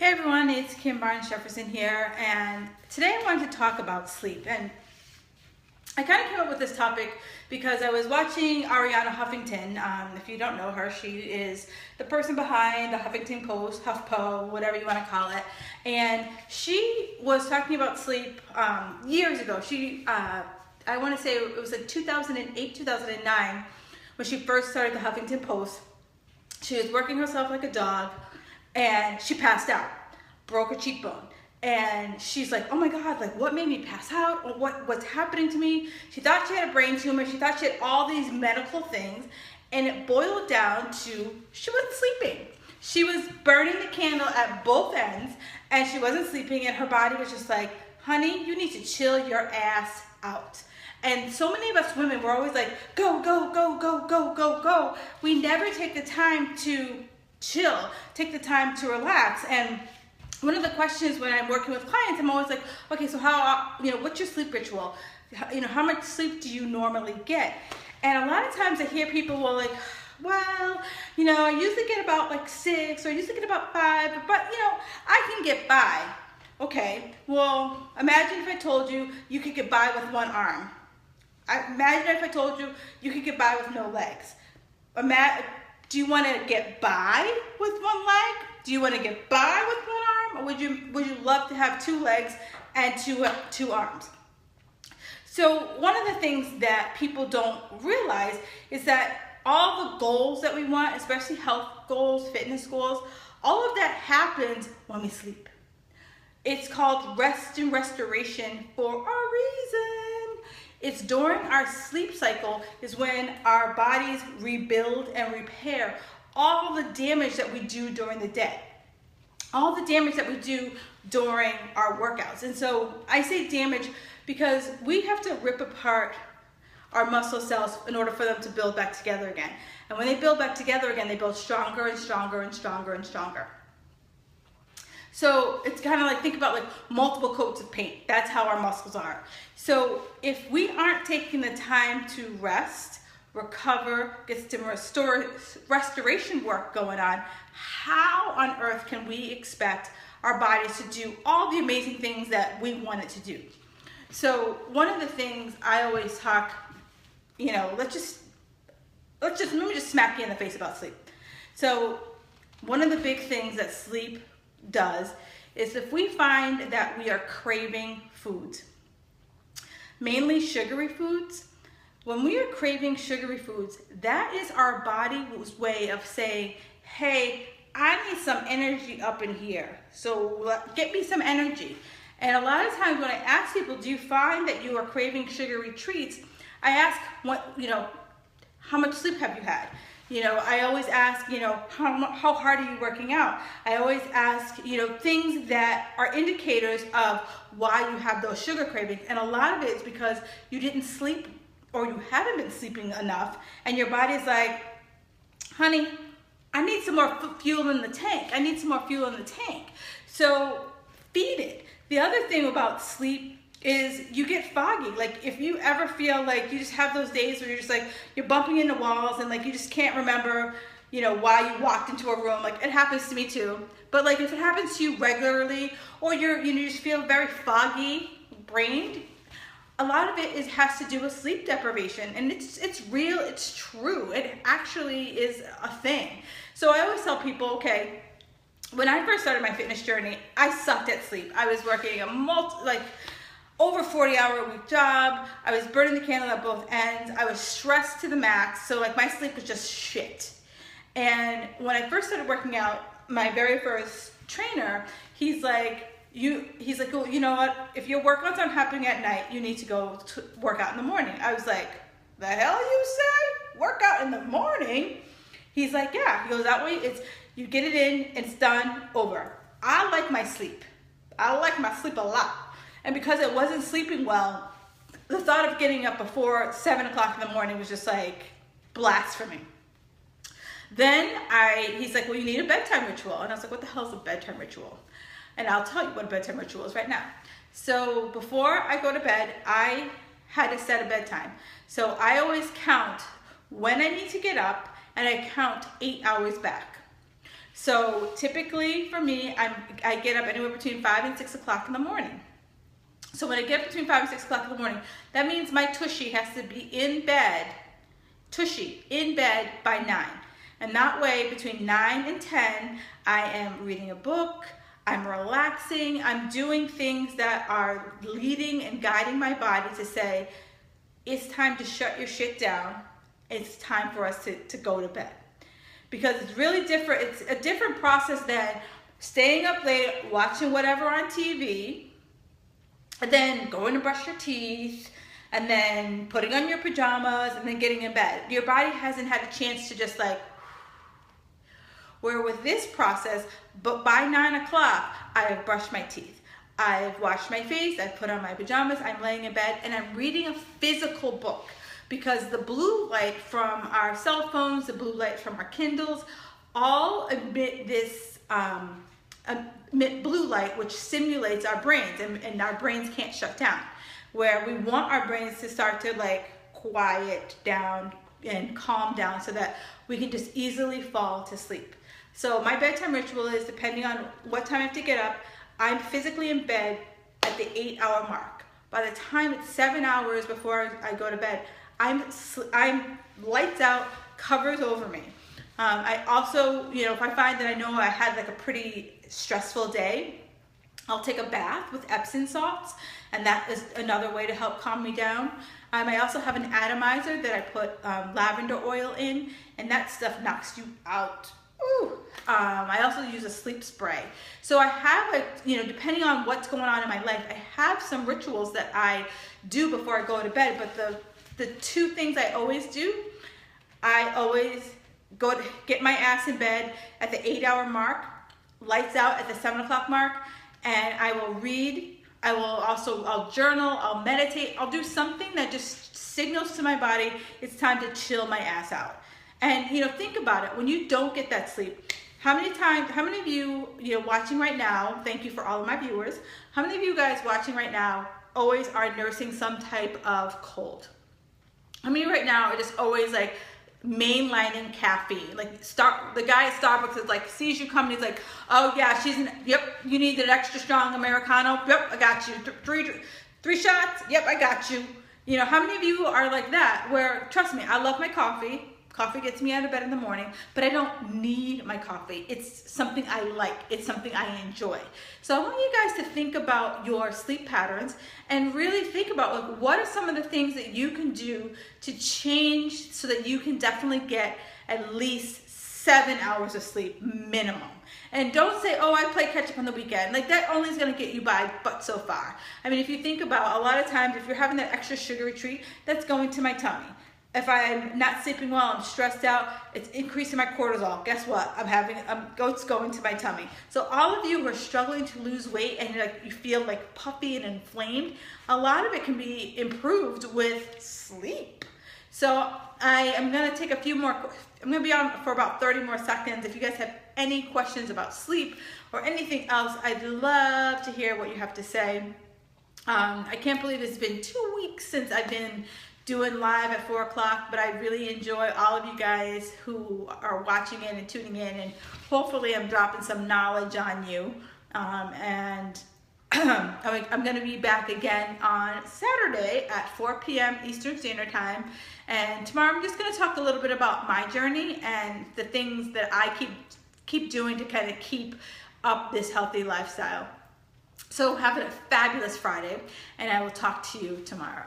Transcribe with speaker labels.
Speaker 1: Hey everyone, it's Kim Barnes Jefferson here, and today I wanted to talk about sleep. And I kind of came up with this topic because I was watching Arianna Huffington. If you don't know her, she is the person behind the Huffington Post, HuffPo, whatever you want to call it. And she was talking about sleep years ago. I want to say it was like 2008, 2009, when she first started the Huffington Post. She was working herself like a dog, and she passed out, broke a cheekbone. And she's like, oh my God, like what made me pass out? Or what's happening to me? She thought she had a brain tumor. She thought she had all these medical things. And it boiled down to she wasn't sleeping. She was burning the candle at both ends, and she wasn't sleeping, and her body was just like, honey, you need to chill your ass out. And so many of us women were always like, go, go, go, go, go, go, go. We never take the time to chill, take the time to relax. And one of the questions when I'm working with clients, I'm always like, okay, so what's your sleep ritual? How much sleep do you normally get? And a lot of times I hear people will like, well, I usually get about like 6, or I usually get about 5, but I can get by. Okay, well, imagine if I told you you could get by with one arm. Imagine if I told you you could get by with no legs. Do you want to get by with one leg? Do you want to get by with one arm? Or would you love to have 2 legs and two arms? So one of the things that people don't realize is that all the goals that we want, especially health goals, fitness goals, all of that happens when we sleep. It's called rest and restoration for a reason. It's during our sleep cycle is when our bodies rebuild and repair all the damage that we do during the day. All the damage that we do during our workouts. And so I say damage because we have to rip apart our muscle cells in order for them to build back together again. And when they build back together again, they build stronger and stronger and stronger and stronger. So it's kind of like, think about like multiple coats of paint. That's how our muscles are. So if we aren't taking the time to rest, recover, get some restoration work going on, how on earth can we expect our bodies to do all the amazing things that we want it to do? So one of the things I always talk, let me just smack you in the face about sleep. So one of the big things that sleep does is if we find that we are craving foods, mainly sugary foods. When we are craving sugary foods, that is our body's way of saying, hey, I need some energy up in here, so get me some energy. And a lot of times when I ask people, do you find that you are craving sugary treats, I ask, how much sleep have you had? I always ask, how hard are you working out? I always ask, things that are indicators of why you have those sugar cravings. And a lot of it is because you didn't sleep, or you haven't been sleeping enough, and your body's like, honey, I need some more fuel in the tank. I need some more fuel in the tank. So feed it. The other thing about sleep is you get foggy. Like if you ever feel like you just have those days where you're just like, you're bumping into walls and like you just can't remember, why you walked into a room. Like it happens to me too. But like if it happens to you regularly, or you just feel very foggy brained, a lot of it has to do with sleep deprivation. And it's real, it's true. It actually is a thing. So I always tell people, okay, when I first started my fitness journey, I sucked at sleep. I was working over 40-hour-a-week job. I was burning the candle at both ends. I was stressed to the max. So like my sleep was just shit. And when I first started working out, my very first trainer, he's like, well, you know what? If your workouts aren't happening at night, you need to go to work out in the morning. I was like, the hell you say? Work out in the morning? He's like, yeah. He goes, that way you get it in, it's done, over. I like my sleep. I like my sleep a lot. And because I wasn't sleeping well, the thought of getting up before 7 o'clock in the morning was just like blasphemy. Then he's like, well, you need a bedtime ritual. And I was like, what the hell is a bedtime ritual? And I'll tell you what a bedtime ritual is right now. So before I go to bed, I had to set a bedtime. So I always count when I need to get up, and I count 8 hours back. So typically for me, I get up anywhere between 5 and 6 o'clock in the morning. So when I get up between 5 and 6 o'clock in the morning, that means my tushy has to be in bed, by 9. And that way, between 9 and 10, I am reading a book, I'm relaxing, I'm doing things that are leading and guiding my body to say, it's time to shut your shit down. It's time for us to go to bed. Because it's really different. It's a different process than staying up late, watching whatever on TV, and then going to brush your teeth, and then putting on your pajamas, and then getting in bed. Your body hasn't had a chance to just like, where with this process, but by 9 o'clock, I have brushed my teeth. I've washed my face, I've put on my pajamas, I'm laying in bed, and I'm reading a physical book. Because the blue light from our cell phones, the blue light from our Kindles, all emit this emit blue light, which stimulates our brains, and our brains can't shut down. Where we want our brains to start to like quiet down and calm down so that we can just easily fall to sleep. So my bedtime ritual is, depending on what time I have to get up, I'm physically in bed at the 8-hour mark. By the time it's 7 hours before I go to bed, I'm lights out, covers over me. I also, if I find that I know I had like a pretty stressful day, I'll take a bath with Epsom salts, and that is another way to help calm me down. I also have an atomizer that I put lavender oil in, and that stuff knocks you out. Ooh. I also use a sleep spray. So I have depending on what's going on in my life, I have some rituals that I do before I go to bed. But the two things I always do, I always go to get my ass in bed at the 8-hour mark, lights out at the 7 o'clock mark, and I will read. I'll journal, I'll meditate, I'll do something that just signals to my body it's time to chill my ass out. And think about it, when you don't get that sleep, how many of you, watching right now, thank you for all of my viewers, how many of you guys watching right now always are nursing some type of cold? How many right now are just always like mainlining caffeine? Like the guy at Starbucks is like, sees you coming, he's like, oh yeah, yep, you need an extra strong Americano, yep, I got you, three shots, yep, I got you. How many of you are like that, where, trust me, I love my coffee. Coffee gets me out of bed in the morning, but I don't need my coffee. It's something I like. It's something I enjoy. So I want you guys to think about your sleep patterns and really think about, like, what are some of the things that you can do to change so that you can definitely get at least 7 hours of sleep minimum. And don't say, oh, I play catch up on the weekend. Like, that only is going to get you by but so far. I mean, if you think about, a lot of times, if you're having that extra sugary treat, that's going to my tummy. If I'm not sleeping well, I'm stressed out, it's increasing my cortisol. Guess what? It's going to my tummy. So all of you who are struggling to lose weight and you feel like puffy and inflamed, a lot of it can be improved with sleep. So I am going to take a few more, I'm going to be on for about 30 more seconds. If you guys have any questions about sleep or anything else, I'd love to hear what you have to say. I can't believe it's been 2 weeks since I've been doing live at 4 o'clock, but I really enjoy all of you guys who are watching in and tuning in, and hopefully I'm dropping some knowledge on you. I'm going to be back again on Saturday at 4 p.m. Eastern Standard Time, and tomorrow I'm just going to talk a little bit about my journey and the things that I keep doing to kind of keep up this healthy lifestyle. So have a fabulous Friday, and I will talk to you tomorrow.